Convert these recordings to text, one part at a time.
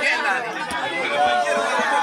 Gel lan.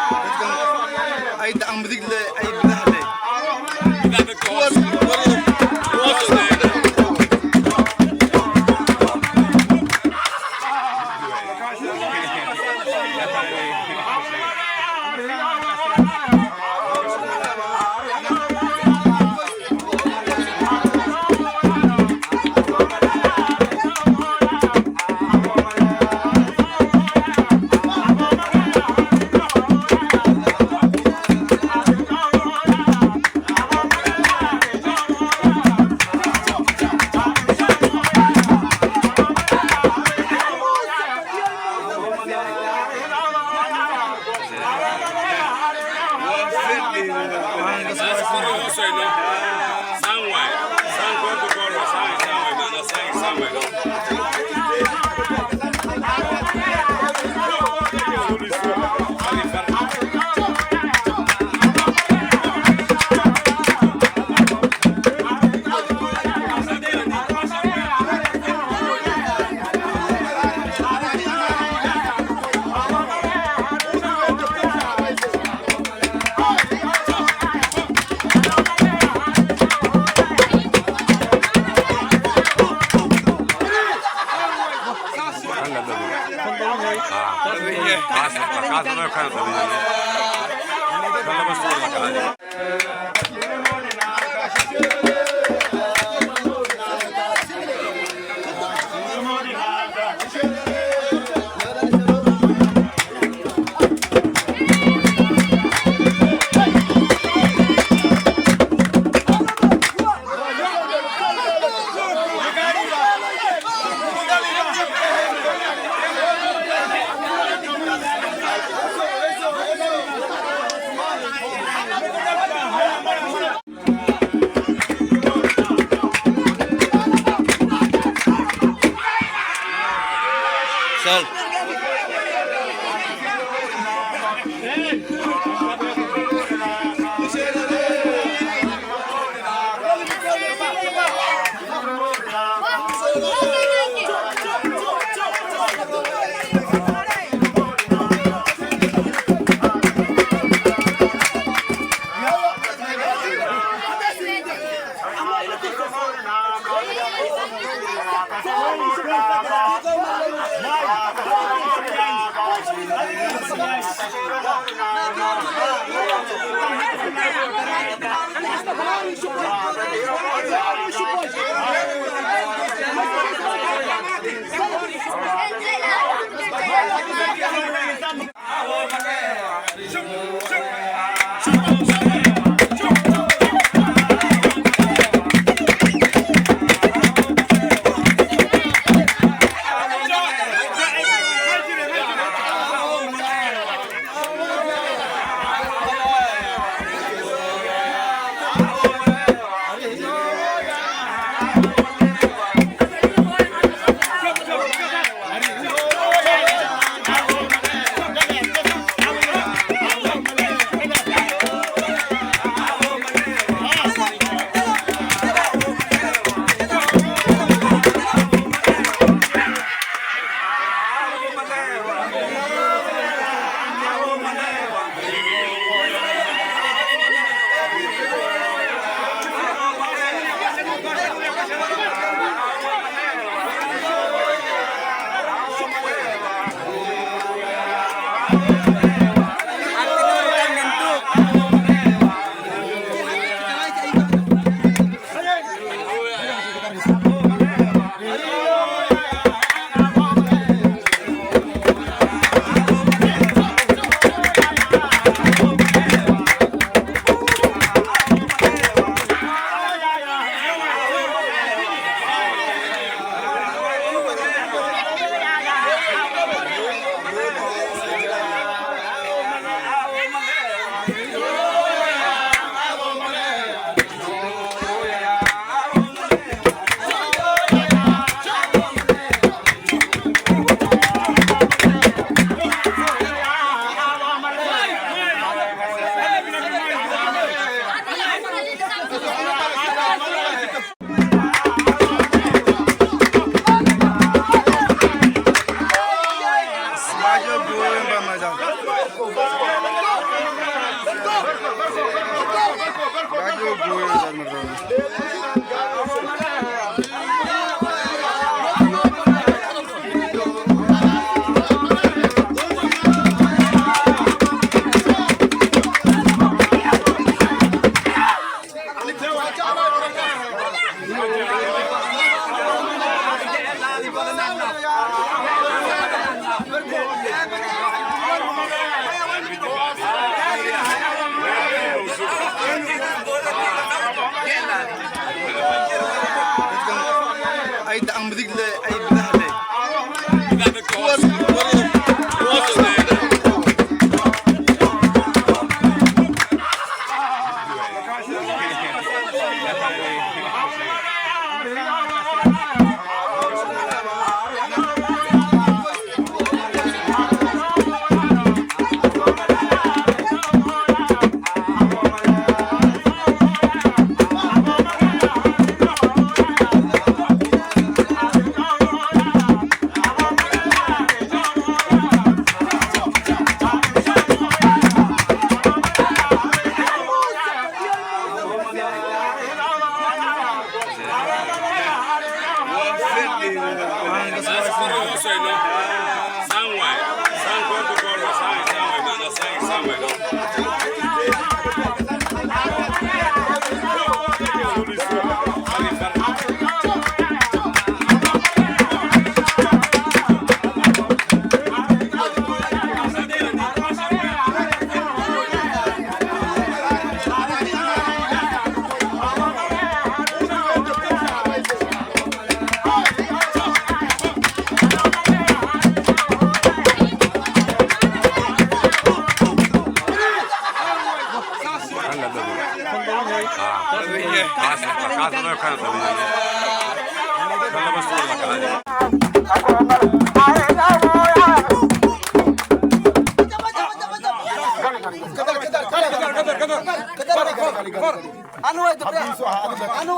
Anu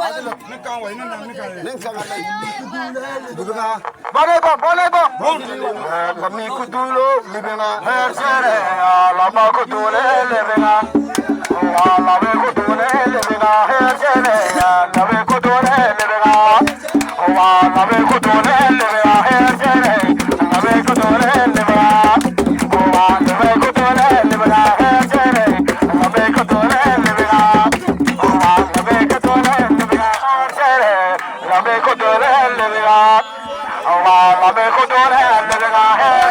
ကောင်ဝိုင်းနဲ့နာမည်ကလည်း နင်းကလည်းဒီကဘာလဲပါဘာလဲပါမမီကုတူလို့လီဘနာဟဲဆဲရဲလာမကုတူလေလီဘနာဟာလာမေကုတူလေလီဘနာဟဲဆဲရဲလာမေကုတူလေလီဘနာဟာလာမေကုတူလေလီဘနာဟဲဆဲရဲလာမေကုတူလေလီဘနာဟာလာမေကုတူလေလီဘနာဟဲဆဲရဲလာမေကုတူလေလီဘနာဟာလာမေကုတူလေလီဘနာဟဲဆဲရဲလာမေကုတူလေလီဘနာ la me kutore levega hai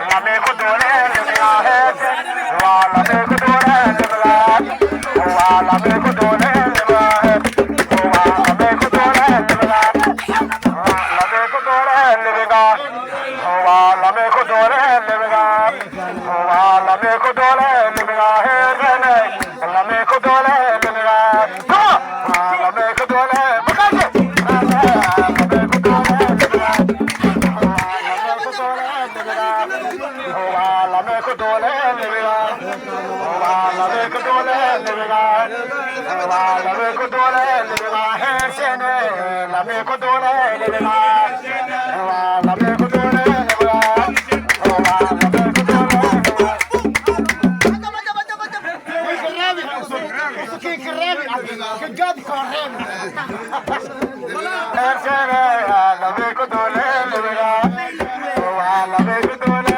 la me kutore levega hai la me kutore levega la me kutore levega la me kutore levega la me kutore levega la me kutore levega la me kutore levega hai la me kutore levega la me kutore la me kutole levega la me kutole levega la me kutole levega hai sene la me kutole levega la me kutole levega la me kutole che crevi che gadi correndo hai sene la me kutole levega la me kutole